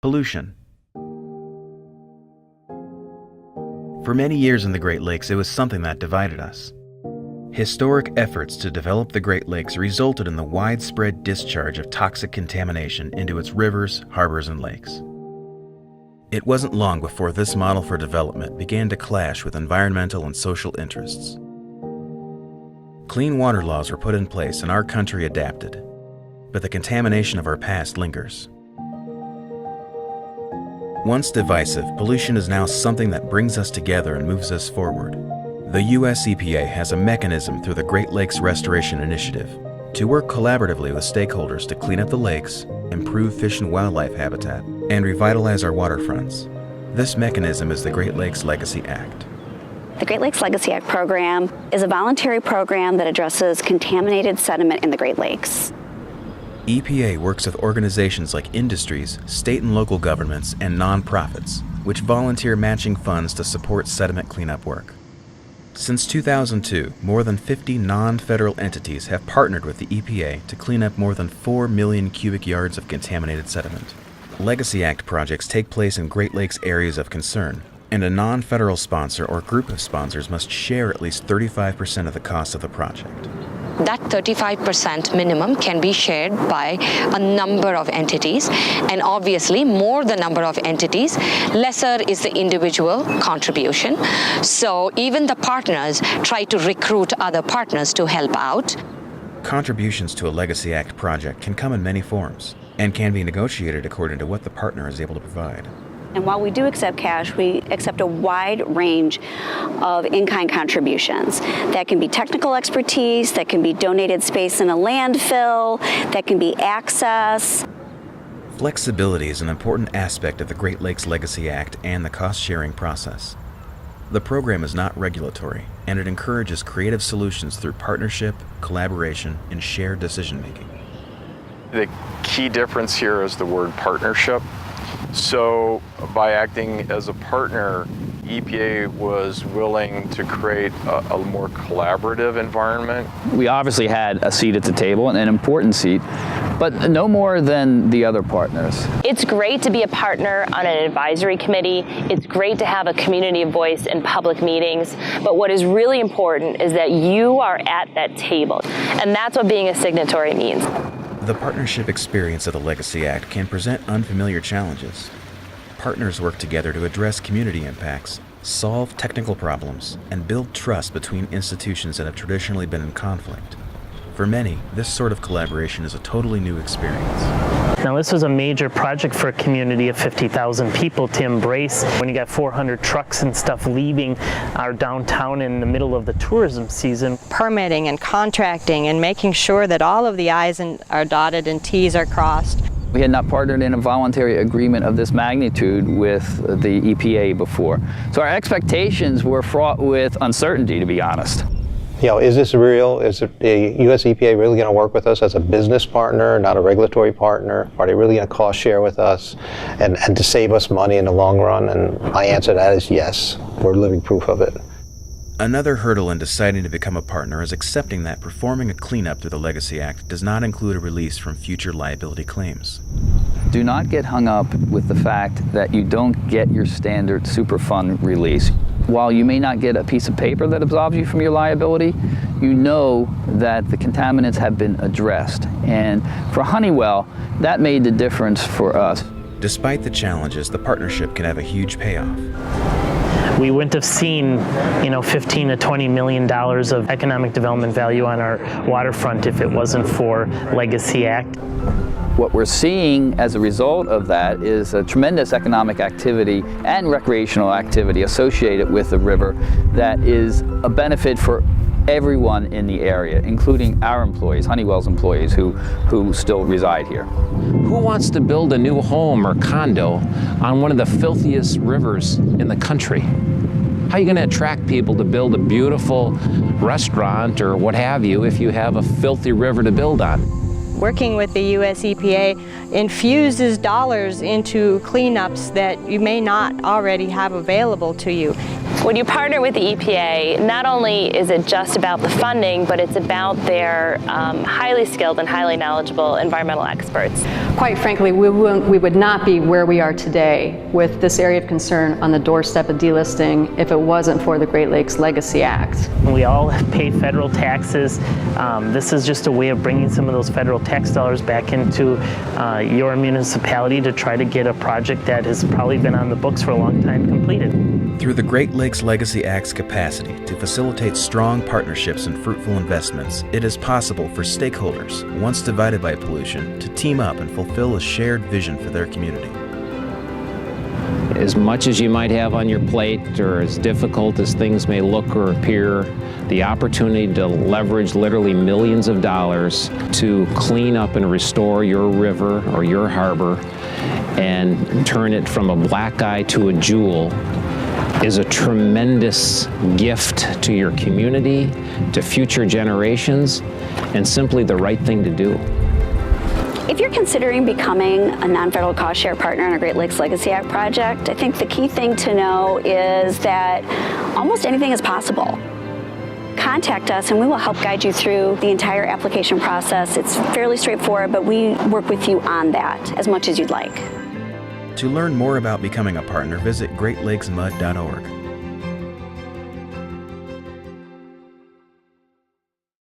Pollution. For many years in the Great Lakes, it was something that divided us. Historic efforts to develop the Great Lakes resulted in the widespread discharge of toxic contamination into its rivers, harbors, and lakes. It wasn't long before this model for development began to clash with environmental and social interests. Clean water laws were put in place and our country adapted, but the contamination of our past lingers. Once divisive, pollution is now something that brings us together and moves us forward. The U.S. EPA has a mechanism through the Great Lakes Restoration Initiative to work collaboratively with stakeholders to clean up the lakes, improve fish and wildlife habitat, and revitalize our waterfronts. This mechanism is the Great Lakes Legacy Act. The Great Lakes Legacy Act program is a voluntary program that addresses contaminated sediment in the Great Lakes. EPA works with organizations like industries, state and local governments, and nonprofits, which volunteer matching funds to support sediment cleanup work. Since 2002, more than 50 non-federal entities have partnered with the EPA to clean up more than 4 million cubic yards of contaminated sediment. Legacy Act projects take place in Great Lakes areas of concern, and a non-federal sponsor or group of sponsors must share at least 35% of the cost of the project. That 35% minimum can be shared by a number of entities, and obviously more the number of entities, lesser is the individual contribution. So even the partners try to recruit other partners to help out. Contributions to a Legacy Act project can come in many forms and can be negotiated according to what the partner is able to provide. And while we do accept cash, we accept a wide range of in-kind contributions. That can be technical expertise, that can be donated space in a landfill, that can be access. Flexibility is an important aspect of the Great Lakes Legacy Act and the cost-sharing process. The program is not regulatory, and it encourages creative solutions through partnership, collaboration, and shared decision-making. The key difference here is the word partnership. So by acting as a partner, EPA was willing to create a more collaborative environment. We obviously had a seat at the table, and an important seat, but no more than the other partners. It's great to be a partner on an advisory committee. It's great to have a community voice in public meetings, but what is really important is that you are at that table, and that's what being a signatory means. The partnership experience of the Legacy Act can present unfamiliar challenges. Partners work together to address community impacts, solve technical problems, and build trust between institutions that have traditionally been in conflict. For many, this sort of collaboration is a totally new experience. Now, this was a major project for a community of 50,000 people to embrace. When you got 400 trucks and stuff leaving our downtown in the middle of the tourism season. Permitting and contracting and making sure that all of the I's are dotted and T's are crossed. We had not partnered in a voluntary agreement of this magnitude with the EPA before. So our expectations were fraught with uncertainty, to be honest. You know, is this real? Is the U.S. EPA really going to work with us as a business partner, not a regulatory partner? Are they really going to cost share with us and to save us money in the long run? And my answer to that is yes. We're living proof of it. Another hurdle in deciding to become a partner is accepting that performing a cleanup through the Legacy Act does not include a release from future liability claims. Do not get hung up with the fact that you don't get your standard Superfund release. While you may not get a piece of paper that absolves you from your liability, you know that the contaminants have been addressed. And for Honeywell, that made the difference for us. Despite the challenges, the partnership can have a huge payoff. We wouldn't have seen, $15 to $20 million of economic development value on our waterfront if it wasn't for Legacy Act. What we're seeing as a result of that is a tremendous economic activity and recreational activity associated with the river that is a benefit for everyone in the area, including our employees, Honeywell's employees who still reside here. Who wants to build a new home or condo on one of the filthiest rivers in the country? How are you going to attract people to build a beautiful restaurant or what have you if you have a filthy river to build on? Working with the U.S. EPA infuses dollars into cleanups that you may not already have available to you. When you partner with the EPA, not only is it just about the funding, but it's about their highly skilled and highly knowledgeable environmental experts. Quite frankly, we would not be where we are today with this area of concern on the doorstep of delisting if it wasn't for the Great Lakes Legacy Act. We all pay federal taxes. This is just a way of bringing some of those federal tax dollars back into your municipality to try to get a project that has probably been on the books for a long time completed. Through the Great Lakes Legacy Act's capacity to facilitate strong partnerships and fruitful investments, it is possible for stakeholders, once divided by pollution, to team up and fulfill a shared vision for their community. As much as you might have on your plate, or as difficult as things may look or appear, the opportunity to leverage literally millions of dollars to clean up and restore your river or your harbor and turn it from a black eye to a jewel is a tremendous gift to your community, to future generations, and simply the right thing to do. If you're considering becoming a non-federal cost share partner on a Great Lakes Legacy Act project, I think the key thing to know is that almost anything is possible. Contact us and we will help guide you through the entire application process. It's fairly straightforward, but we work with you on that as much as you'd like. To learn more about becoming a partner, visit greatlakesmud.org.